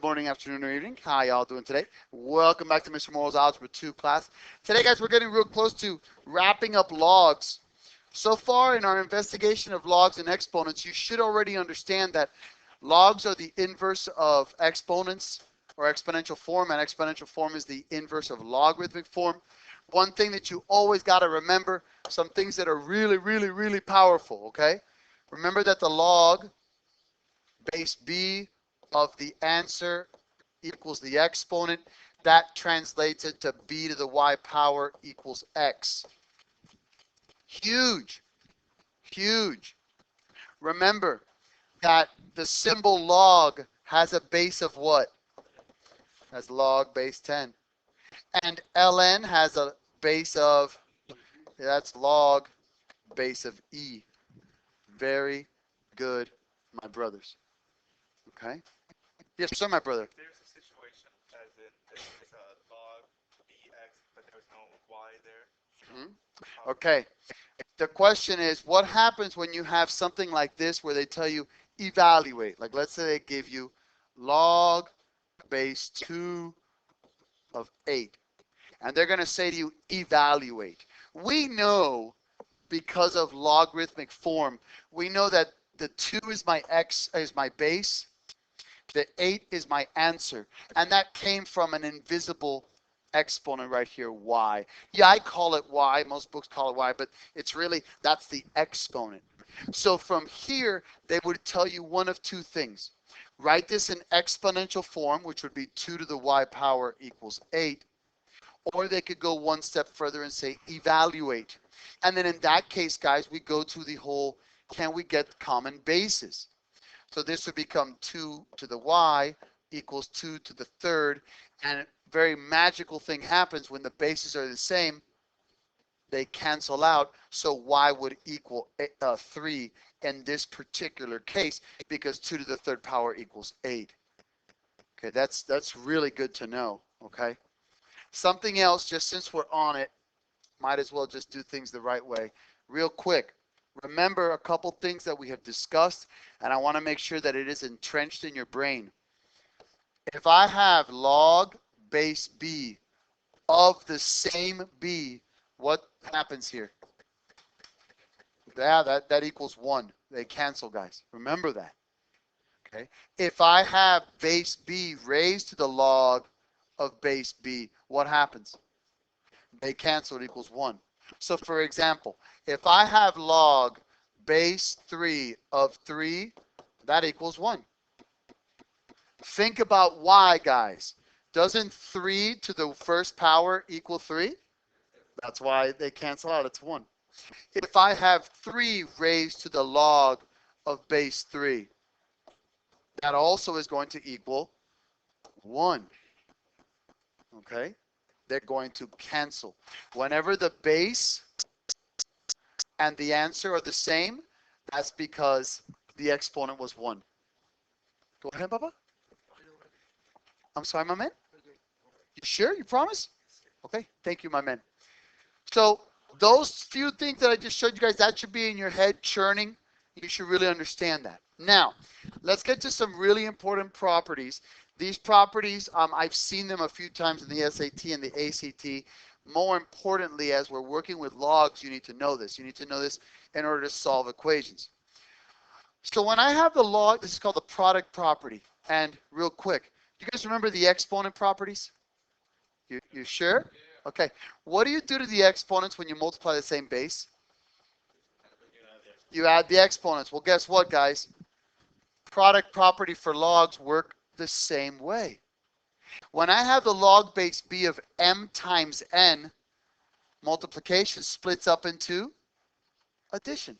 Good morning, afternoon, or evening. How y'all doing today? Welcome back to Mr. Morrell's Algebra 2 class. Today, guys, we're getting real close to wrapping up logs. So far in our investigation of logs and exponents, you should already understand that logs are the inverse of exponents or exponential form, and exponential form is the inverse of logarithmic form. One thing that you always got to remember, some things that are really powerful, okay? Remember that the log base b of the answer equals the exponent. That translates it to b to the y power equals x. Huge. Remember that the symbol log has a base of what? Has log base 10. And ln has a base of, that's log base of e. Very good, my brothers. Okay? Yes, sir, my brother. There's a situation as in it's a log bx, but there's no y there. Okay. The question is, what happens when you have something like this where they tell you evaluate? Like, let's say they give you log base 2 of 8. And they're going to say to you, evaluate. We know, because of logarithmic form, we know that the 2 is my base, the 8 is my answer, and that came from an invisible exponent right here, y. Yeah, I call it y, most books call it y, but it's really, that's the exponent. So from here, they would tell you one of two things. Write this in exponential form, which would be 2 to the y power equals 8, or they could go one step further and say evaluate. And then in that case, guys, we go to the whole, can we get common bases? So this would become 2 to the y equals 2 to the third. And a very magical thing happens when the bases are the same. They cancel out. So y would equal 3 in this particular case because 2 to the third power equals 8. Okay, that's really good to know. Okay. Something else, just since we're on it, might as well just do things the right way. Real quick, remember a couple things that we have discussed, and I want to make sure that it is entrenched in your brain. If I have log base b of the same b, what happens here? Yeah, that equals 1. They cancel, guys. Remember that. Okay. If I have base b raised to the log of base b, what happens? They cancel, it equals 1. So for example, if I have log base 3 of 3, that equals 1. Think about y, guys. Doesn't 3 to the first power equal 3? That's why they cancel out, it's 1. If I have 3 raised to the log of base 3, that also is going to equal 1. Okay? They're going to cancel. Whenever the base and the answer are the same, that's because the exponent was 1. Go ahead, Papa. I'm sorry, my man. You sure? You promise? Okay. Thank you, my man. So those few things that I just showed you guys, that should be in your head churning. You should really understand that. Now, let's get to some really important properties. These properties, I've seen them a few times in the SAT and the ACT. More importantly, as we're working with logs, you need to know this. You need to know this in order to solve equations. So when I have the log, this is called the product property. And real quick, you guys remember the exponent properties? You sure? Okay. What do you do to the exponents when you multiply the same base? You add the exponents. Well, guess what, guys? Product property for logs work the same way. When I have the log base b of m times n, multiplication splits up into addition.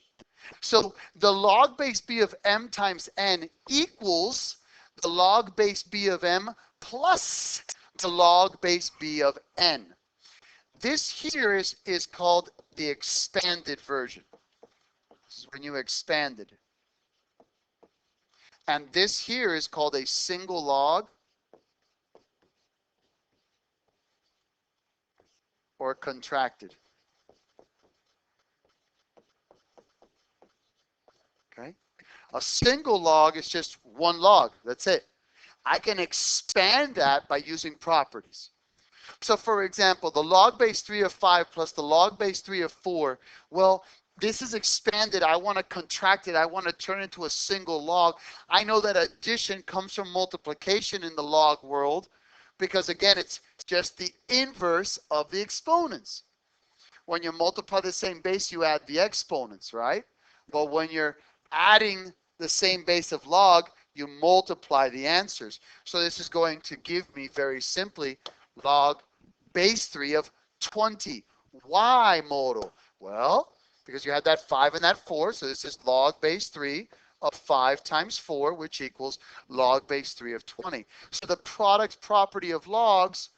So the log base b of m times n equals the log base b of m plus the log base b of n. This here is called the expanded version. This is when you expanded. And this here is called a single log or contracted. Okay? A single log is just one log. That's it. I can expand that by using properties. So for example, the log base 3 of 5 plus the log base 3 of 4, well, this is expanded. I want to contract it. I want to turn it into a single log. I know that addition comes from multiplication in the log world because, again, it's just the inverse of the exponents. When you multiply the same base, you add the exponents, right? But when you're adding the same base of log, you multiply the answers. So this is going to give me, very simply, log base 3 of 20. Why modal? Well, because you had that 5 and that 4, so this is log base 3 of 5 times 4, which equals log base 3 of 20. So the product property of logs,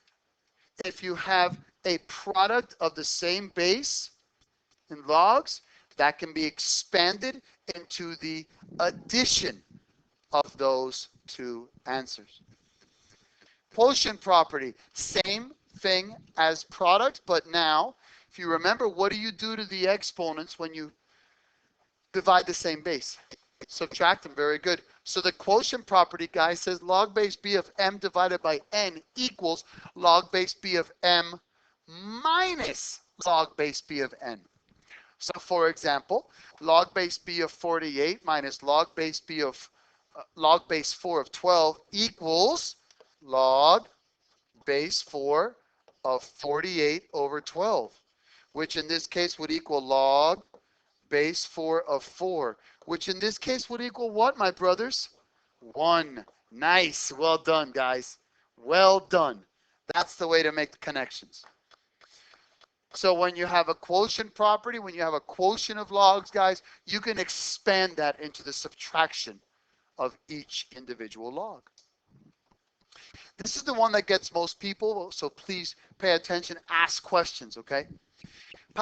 if you have a product of the same base in logs, that can be expanded into the addition of those two answers. Quotient property, same thing as product, but now, if you remember, what do you do to the exponents when you divide the same base? Subtract them. Very good. So the quotient property, guys, says log base b of m divided by n equals log base b of m minus log base b of n. So for example, log base b of 48 minus log base b of log base 4 of 12 equals log base 4 of 48 over 12, which in this case would equal log base 4 of 4, which in this case would equal what, my brothers? 1. Nice. Well done, guys. Well done. That's the way to make the connections. So when you have a quotient property, when you have a quotient of logs, guys, you can expand that into the subtraction of each individual log. This is the one that gets most people, so please pay attention, ask questions, okay?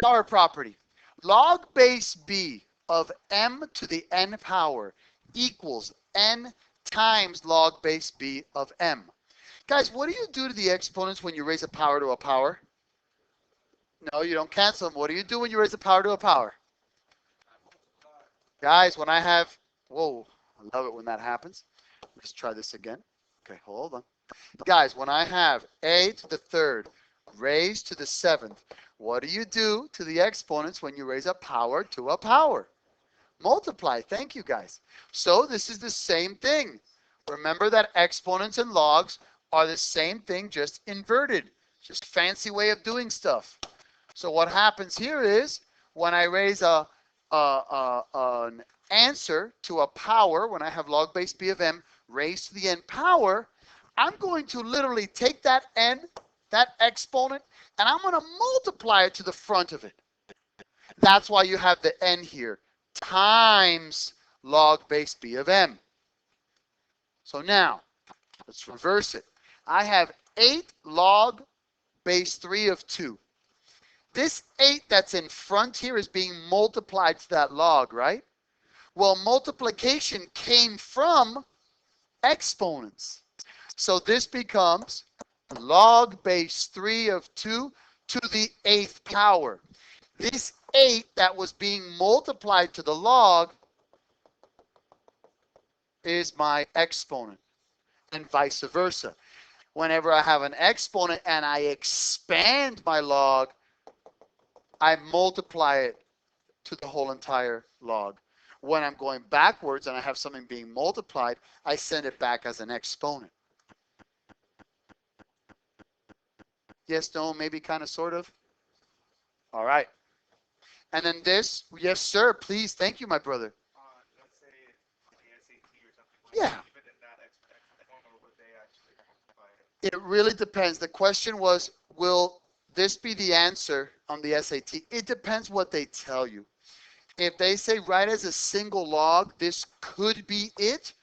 Power property. Log base b of m to the n power equals n times log base b of m. Guys, what do you do to the exponents when you raise a power to a power? No, you don't cancel them. What do you do when you raise a power to a power? Guys, when I have, whoa, I love it when that happens. Let's try this again. Okay, hold on. Guys, when I have a to the third raised to the seventh, what do you do to the exponents when you raise a power to a power? Multiply. Thank you, guys. So this is the same thing. Remember that exponents and logs are the same thing, just inverted. Just fancy way of doing stuff. So what happens here is when I raise an answer to a power, when I have log base b of m raised to the n power, I'm going to literally take that n, that exponent, and I'm going to multiply it to the front of it. That's why you have the n here, times log base b of m. So now, let's reverse it. I have 8 log base 3 of 2. This 8 that's in front here is being multiplied to that log, right? Well, multiplication came from exponents. So this becomes log base 3 of 2 to the 8th power. This 8 that was being multiplied to the log is my exponent, and vice versa. Whenever I have an exponent and I expand my log, I multiply it to the whole entire log. When I'm going backwards and I have something being multiplied, I send it back as an exponent. Yes, no, maybe, kind of, sort of. All right. And then this, yes, sir, please. Thank you, my brother. Let's say on the SAT or something, would Yeah. they leave it in that form, or would they actually multiply it? It really depends. The question was, will this be the answer on the SAT? It depends what they tell you. If they say write as a single log, this could be it.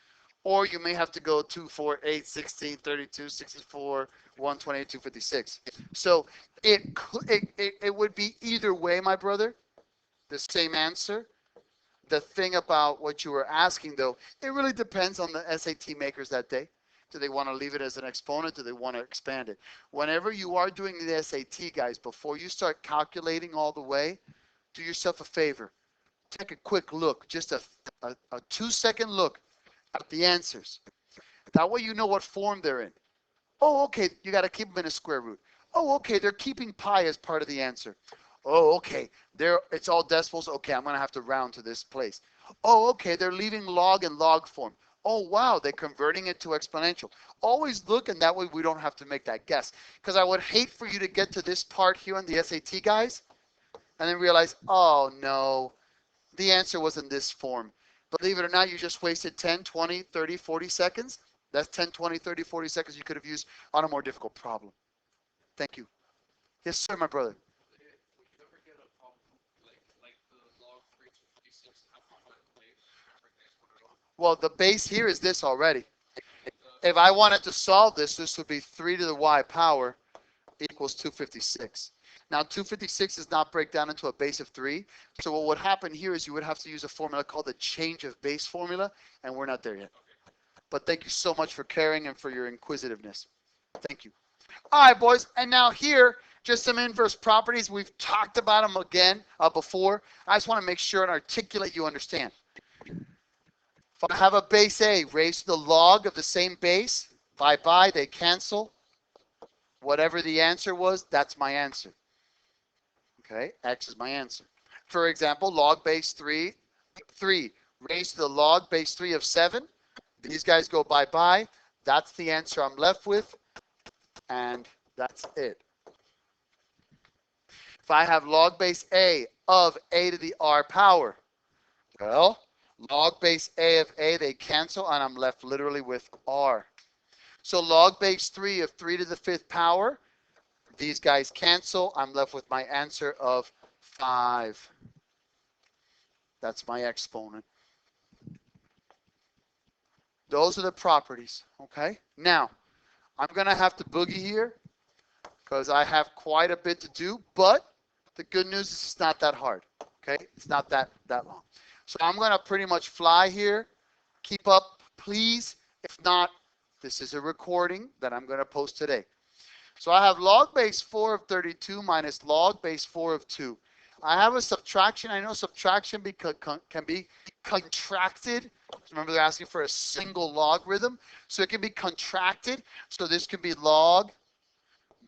Or you may have to go 2, 4, 8, 16, 32, 64, 128, 256. So it would be either way, my brother, the same answer. The thing about what you were asking, though, it really depends on the SAT makers that day. Do they want to leave it as an exponent? Do they want to expand it? Whenever you are doing the SAT, guys, before you start calculating all the way, do yourself a favor. Take a quick look, just a 2-second look at the answers. That way you know what form they're in. Oh, okay, you got to keep them in a square root. Oh, okay, they're keeping pi as part of the answer. Oh, okay, it's all decimals. Okay, I'm going to have to round to this place. Oh, okay, they're leaving log in log form. Oh, wow, they're converting it to exponential. Always look, and that way we don't have to make that guess. Because I would hate for you to get to this part here on the SAT, guys, and then realize, oh, no, the answer was in this form. Believe it or not, you just wasted 10, 20, 30, 40 seconds. That's 10, 20, 30, 40 seconds you could have used on a more difficult problem. Thank you. Yes, sir, my brother. Well, the base here is this already. If I wanted to solve this, this would be 3 to the y power equals 256. Now, 256 does not break down into a base of 3. So what would happen here is you would have to use a formula called the change of base formula, and we're not there yet. But thank you so much for caring and for your inquisitiveness. Thank you. All right, boys. And now here, just some inverse properties. We've talked about them again before. I just want to make sure and articulate you understand. If I have a base A raised to the log of the same base, bye-bye, they cancel. Whatever the answer was, that's my answer. Okay, X is my answer. For example, log base 3 raised to the log base 3 of 7. These guys go bye-bye. That's the answer I'm left with, and that's it. If I have log base A of A to the R power, well, log base A of A, they cancel, and I'm left literally with R. So log base 3 of 3 to the 5th power, these guys cancel. I'm left with my answer of 5. That's my exponent. Those are the properties, okay? Now, I'm going to have to boogie here because I have quite a bit to do, but the good news is it's not that hard, okay? It's not that long. So I'm going to pretty much fly here. Keep up, please. If not, this is a recording that I'm going to post today. So I have log base 4 of 32 minus log base 4 of 2. I have a subtraction. I know subtraction can be contracted. Remember, they're asking for a single logarithm. So it can be contracted. So this can be log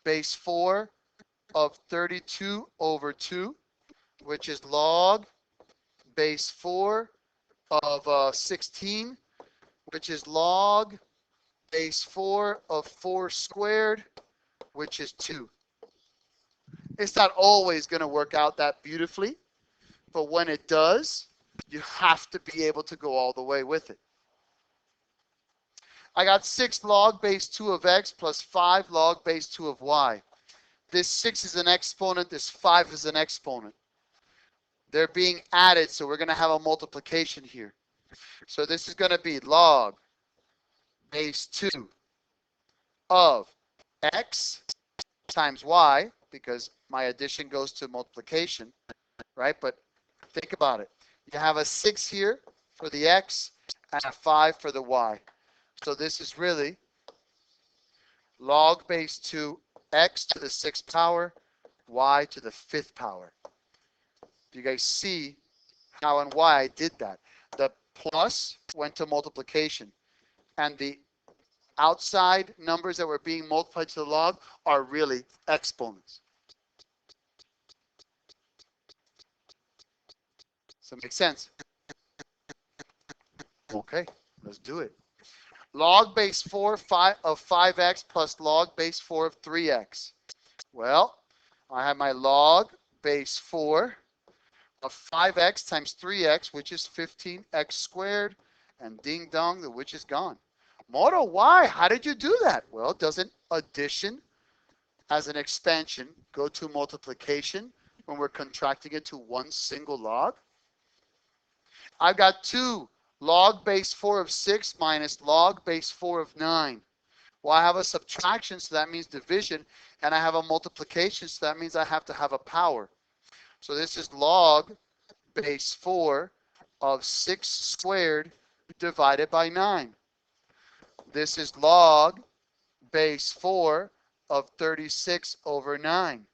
base 4 of 32 over 2, which is log base 4 of 16, which is log base 4 of 4 squared, which is 2. It's not always going to work out that beautifully, but when it does, you have to be able to go all the way with it. I got 6 log base 2 of x plus 5 log base 2 of y. This 6 is an exponent, this 5 is an exponent. They're being added, so we're going to have a multiplication here. So this is going to be log base 2 of x times y, because my addition goes to multiplication, right? But think about it. You have a 6 here for the x and a 5 for the y. So this is really log base 2 x to the 6th power, y to the 5th power. Do you guys see how and why I did that? The plus went to multiplication, and the outside numbers that were being multiplied to the log are really exponents. Does that make sense? Okay, let's do it. Log base 4 of 5x plus log base 4 of 3x. Well, I have my log base 4 of 5x times 3x, which is 15x squared, and ding dong, the which is gone. Moto, why? How did you do that? Well, doesn't addition as an expansion go to multiplication when we're contracting it to one single log? I've got 2 log base 4 of 6 minus log base 4 of 9. Well, I have a subtraction, so that means division, and I have a multiplication, so that means I have to have a power. So this is log base 4 of 6 squared divided by 9. This is log base 4 of 36 over 9.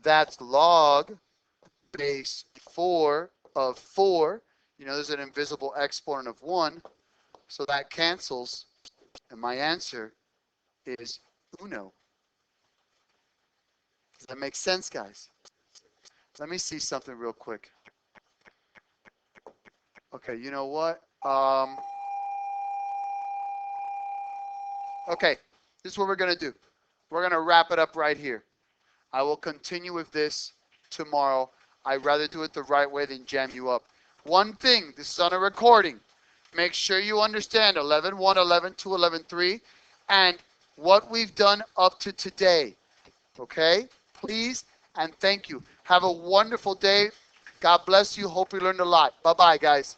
That's log base 4 of 4. You know, there's an invisible exponent of 1, so that cancels. And my answer is uno. Does that make sense, guys? Let me see something real quick. Okay, you know what? Okay, this is what we're going to do. We're going to wrap it up right here. I will continue with this tomorrow. I'd rather do it the right way than jam you up. One thing, this is on a recording. Make sure you understand 11.1, 11.2, 11.3, and what we've done up to today. Okay? Please and thank you. Have a wonderful day. God bless you. Hope you learned a lot. Bye-bye, guys.